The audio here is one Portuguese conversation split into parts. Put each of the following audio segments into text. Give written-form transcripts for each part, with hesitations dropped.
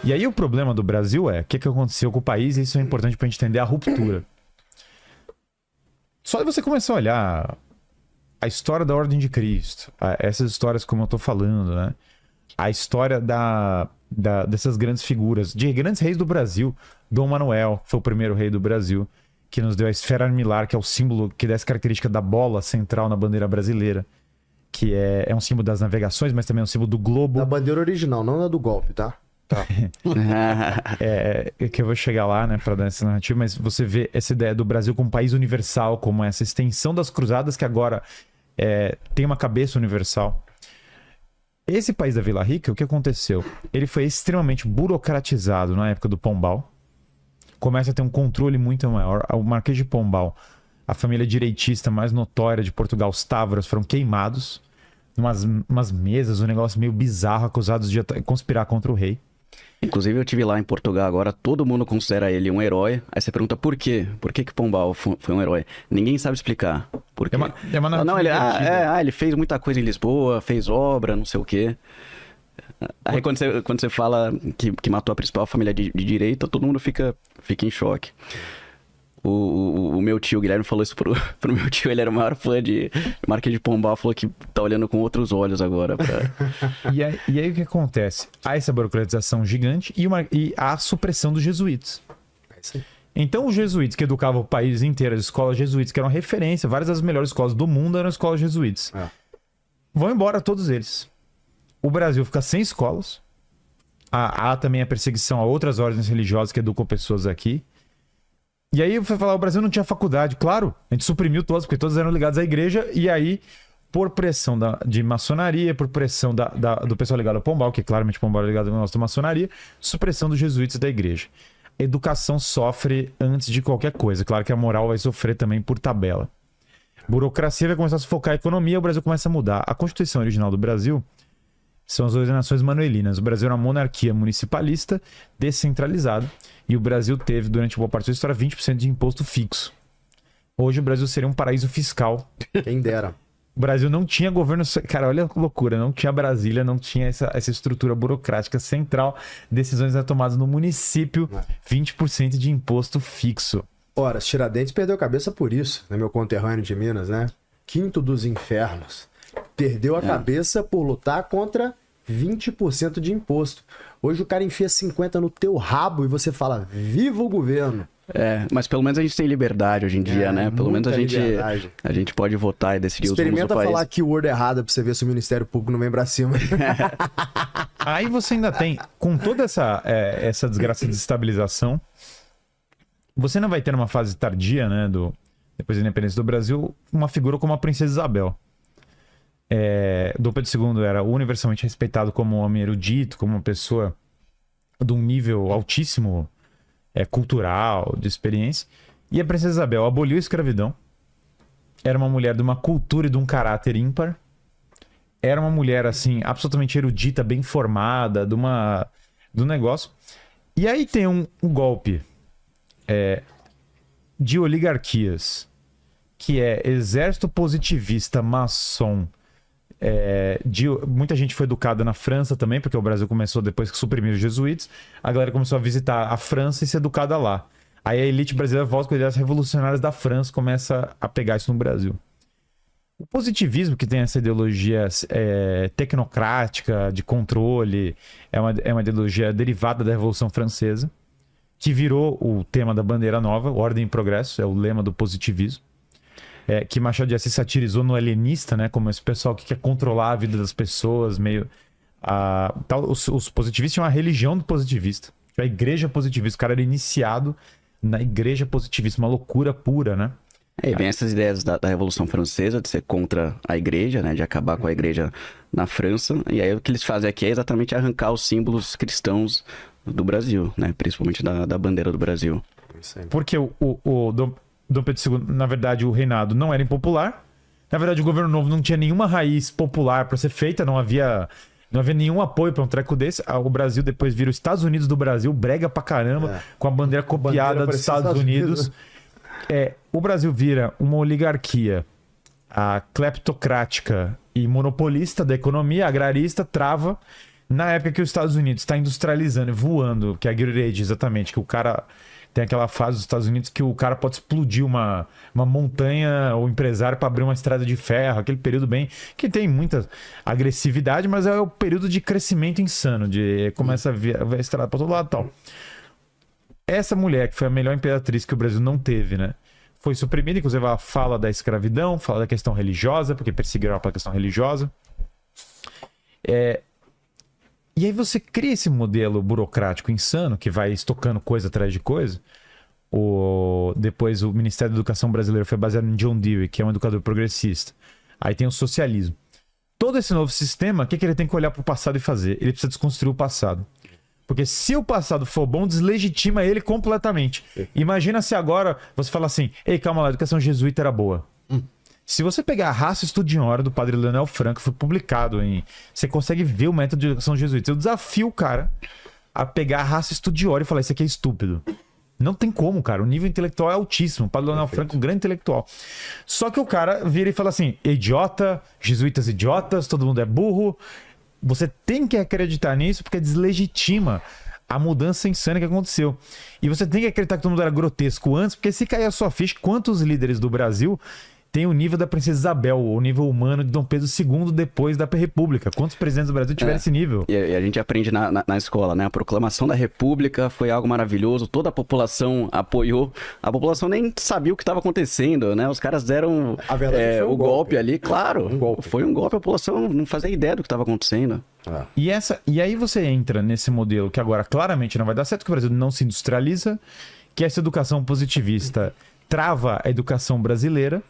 E aí o problema do Brasil é o que aconteceu com o país, e isso é importante pra gente entender a ruptura. Só de você começar a olhar a história da Ordem de Cristo, essas histórias como eu tô falando, né? A história dessas grandes figuras, de grandes reis do Brasil. Dom Manuel foi o primeiro rei do Brasil, que nos deu a esfera armilar, que é o símbolo que dá essa característica da bola central na bandeira brasileira, que é um símbolo das navegações, mas também é um símbolo do globo. Da bandeira original, não na do golpe, tá? Que eu vou chegar lá, né, para dar essa narrativa, mas você vê essa ideia do Brasil como país universal, como essa extensão das cruzadas que agora tem uma cabeça universal. Esse país da Vila Rica, o que aconteceu? Ele foi extremamente burocratizado na época do Pombal. Começa a ter um controle muito maior. O Marquês de Pombal, a família direitista mais notória de Portugal, os Távora, foram queimados umas mesas, um negócio meio bizarro, acusados de conspirar contra o rei. Inclusive eu estive lá em Portugal agora, todo mundo considera ele um herói. Aí você pergunta por quê? Por que Pombal foi um herói? Ninguém sabe explicar. Por quê? É uma não, ele fez muita coisa em Lisboa, fez obra, não sei o quê. Aí quando você fala que matou a principal família de direita, todo mundo fica em choque. O meu tio, Guilherme, falou isso pro meu tio, ele era o maior fã de Marquês de Pombal, falou que tá olhando com outros olhos agora. E aí o que acontece? Há essa burocratização gigante e a supressão dos jesuítas. Então os jesuítas que educavam o país inteiro, as escolas jesuítas, que eram referência, várias das melhores escolas do mundo eram escolas jesuítas. Vão embora todos eles. O Brasil fica sem escolas. Há também a perseguição a outras ordens religiosas que educam pessoas aqui. E aí foi falar, o Brasil não tinha faculdade. Claro, a gente suprimiu todas, porque todos eram ligados à igreja. E aí, por pressão de maçonaria, por pressão do pessoal ligado ao Pombal, que claramente o Pombal é ligado à nossa maçonaria, supressão dos jesuítas da igreja. A educação sofre antes de qualquer coisa. Claro que a moral vai sofrer também por tabela. Burocracia vai começar a sufocar a economia, o Brasil começa a mudar. A Constituição original do Brasil são as ordenações manuelinas. O Brasil era uma monarquia municipalista, descentralizada, e o Brasil teve, durante boa parte da sua história, 20% de imposto fixo. Hoje o Brasil seria um paraíso fiscal. Quem dera. O Brasil não tinha governo... Cara, olha a loucura. Não tinha Brasília, não tinha essa estrutura burocrática central. Decisões eram tomadas no município, 20% de imposto fixo. Ora, Tiradentes perdeu a cabeça por isso, né? Meu conterrâneo de Minas, né? Quinto dos infernos. Perdeu a cabeça por lutar contra 20% de imposto. Hoje o cara enfia 50 no teu rabo e você fala, viva o governo. Mas pelo menos a gente tem liberdade hoje em dia, né? Pelo menos a gente pode votar e decidir os rumos do país. Experimenta falar keyword errada pra você ver se o Ministério Público não vem pra cima. Aí você ainda tem, com toda essa desgraça de desestabilização, você não vai ter numa fase tardia, né, depois da independência do Brasil, uma figura como a Princesa Isabel. Dom Pedro II era universalmente respeitado como um homem erudito, como uma pessoa de um nível altíssimo cultural, de experiência. E a Princesa Isabel aboliu a escravidão. Era uma mulher de uma cultura e de um caráter ímpar. Era uma mulher, assim, absolutamente erudita, bem formada, do negócio. E aí tem um golpe de oligarquias, que é exército positivista, maçom. Muita gente foi educada na França também, porque o Brasil começou depois que suprimiram os jesuítas. A galera começou a visitar a França e ser educada lá. Aí a elite brasileira volta com ideias revolucionárias da França, começa a pegar isso no Brasil. O positivismo, que tem essa ideologia tecnocrática, de controle, é uma ideologia derivada da Revolução Francesa, que virou o tema da bandeira nova, Ordem e Progresso, é o lema do positivismo. Que Machado de Assis satirizou no Alienista, né? Como esse pessoal que quer controlar a vida das pessoas, meio... Os positivistas tinham uma religião do positivista. A igreja positivista. O cara era iniciado na igreja positivista. Uma loucura pura, né? E vem essas ideias da Revolução Francesa, de ser contra a igreja, né? De acabar com a igreja na França. E aí o que eles fazem aqui é exatamente arrancar os símbolos cristãos do Brasil, né? Principalmente da bandeira do Brasil. Porque Dom Pedro II, na verdade, o reinado não era impopular. Na verdade, o governo novo não tinha nenhuma raiz popular para ser feita, não havia nenhum apoio para um treco desse. O Brasil depois vira os Estados Unidos do Brasil, brega pra caramba, com a bandeira copiada dos Estados Unidos. O Brasil vira uma oligarquia cleptocrática e monopolista da economia, agrarista, trava. Na época que os Estados Unidos está industrializando e voando, que é a Gilded Age, exatamente, que o cara... Tem aquela fase dos Estados Unidos que o cara pode explodir uma montanha, ou empresário, para abrir uma estrada de ferro. Aquele período bem... Que tem muita agressividade, mas é o período de crescimento insano. De começa a ver a estrada para todo lado e tal. Essa mulher, que foi a melhor imperatriz que o Brasil não teve, né? Foi suprimida, inclusive ela fala da escravidão, fala da questão religiosa, porque perseguiram ela pela questão religiosa. E aí você cria esse modelo burocrático insano, que vai estocando coisa atrás de coisa. Depois o Ministério da Educação brasileiro foi baseado em John Dewey, que é um educador progressista. Aí tem o socialismo. Todo esse novo sistema, o que ele tem que olhar para o passado e fazer? Ele precisa desconstruir o passado. Porque se o passado for bom, deslegitima ele completamente. Imagina se agora você fala assim, ei, calma lá, a educação jesuíta era boa. Se você pegar a Raça Estudiora do padre Leonel Franco, foi publicado em... Você consegue ver o método de educação jesuíta. Eu desafio o cara a pegar a Raça Estudiora e falar, isso aqui é estúpido. Não tem como, cara. O nível intelectual é altíssimo. O padre Leonel Franco é um grande intelectual. Só que o cara vira e fala assim, idiota, jesuítas idiotas, todo mundo é burro. Você tem que acreditar nisso porque deslegitima a mudança insana que aconteceu. E você tem que acreditar que todo mundo era grotesco antes, porque se cair a sua ficha, quantos líderes do Brasil... Tem o nível da Princesa Isabel, o nível humano de Dom Pedro II depois da República. Quantos presidentes do Brasil tiveram esse nível? E a gente aprende na escola, né? A proclamação da República foi algo maravilhoso, toda a população apoiou. A população nem sabia o que estava acontecendo, né? Os caras deram foi o golpe ali, claro. Foi um golpe, a população não fazia ideia do que estava acontecendo. E aí você entra nesse modelo que agora claramente não vai dar certo, que o Brasil não se industrializa, que essa educação positivista trava a educação brasileira.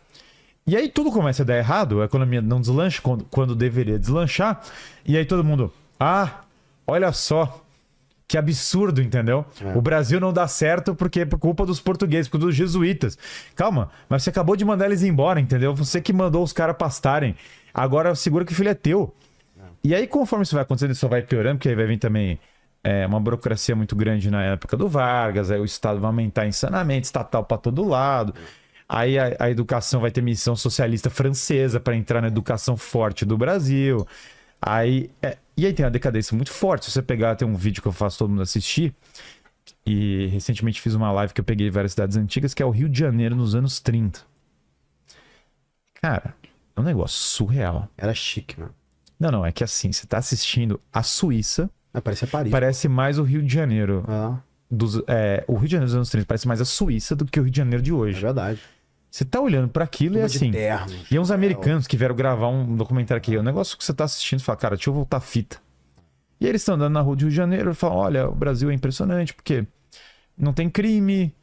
E aí tudo começa a dar errado, a economia não deslancha quando deveria deslanchar, e aí todo mundo, olha só, que absurdo, entendeu? O Brasil não dá certo porque é por culpa dos portugueses, por culpa dos jesuítas. Calma, mas você acabou de mandar eles embora, entendeu? Você que mandou os caras pastarem, agora segura que o filho é teu. E aí conforme isso vai acontecendo, isso só vai piorando, porque aí vai vir também uma burocracia muito grande na época do Vargas, aí o Estado vai aumentar insanamente, estatal para todo lado... Aí a educação vai ter missão socialista francesa para entrar na educação forte do Brasil. E aí tem uma decadência muito forte. Se você pegar, tem um vídeo que eu faço todo mundo assistir. E recentemente fiz uma live que eu peguei várias cidades antigas, que é o Rio de Janeiro nos anos 30. Cara, é um negócio surreal. Era chique, mano. Não, é que assim, você tá assistindo a Suíça. Parece Paris. Parece mais o Rio de Janeiro. O Rio de Janeiro dos anos 30 parece mais a Suíça do que o Rio de Janeiro de hoje. É verdade. Você tá olhando pra aquilo e assim... E uns americanos que vieram gravar um documentário aqui. O negócio que você tá assistindo, você fala, cara, deixa eu voltar a fita. E aí eles estão andando na rua do Rio de Janeiro e falam, olha, o Brasil é impressionante porque não tem crime,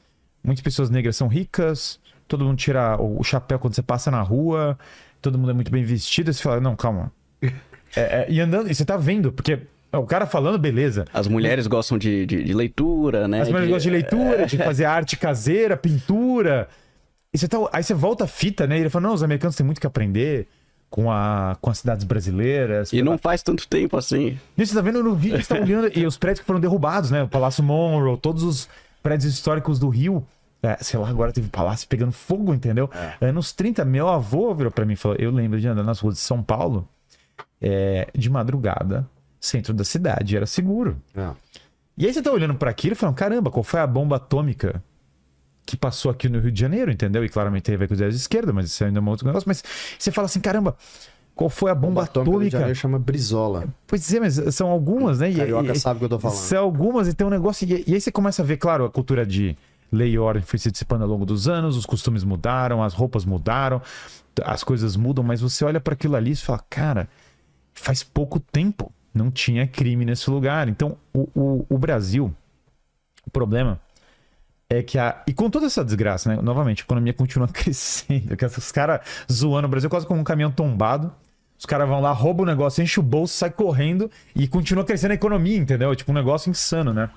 muitas pessoas negras são ricas, todo mundo tira o chapéu quando você passa na rua, todo mundo é muito bem vestido. E você fala, não, calma. E andando, e você tá vendo, porque... O cara falando, beleza. As mulheres gostam de leitura, né? As mulheres gostam de leitura, de fazer arte caseira, pintura... Aí você volta a fita, né? E ele fala, não, os americanos têm muito que aprender com as cidades brasileiras. E não faz tanto tempo assim. E você tá vendo no vídeo, você tá olhando, e os prédios que foram derrubados, né? O Palácio Monroe, todos os prédios históricos do Rio. Sei lá, agora teve palácio pegando fogo, entendeu? Anos 30, meu avô virou pra mim e falou, eu lembro de andar nas ruas de São Paulo, de madrugada, centro da cidade, era seguro. E aí você tá olhando pra aquilo e falando, caramba, qual foi a bomba atômica que passou aqui no Rio de Janeiro, entendeu? E claramente tem a ver com os ideias de esquerda, mas isso ainda é um outro negócio. Mas você fala assim, caramba, qual foi a bomba atômica? O Rio de Janeiro chama Brizola. Pois é, mas são algumas, né? Carioca sabe o que eu tô falando. São algumas e tem um negócio... E aí você começa a ver, claro, a cultura de lei e ordem foi se dissipando ao longo dos anos, os costumes mudaram, as roupas mudaram, as coisas mudam, mas você olha para aquilo ali e fala, cara, faz pouco tempo não tinha crime nesse lugar. Então, o Brasil, o problema... é que e com toda essa desgraça, né? Novamente, a economia continua crescendo. Os caras zoando o Brasil quase como um caminhão tombado. Os caras vão lá, roubam o negócio, enchem o bolso, sai correndo e continua crescendo a economia, entendeu? É tipo um negócio insano, né?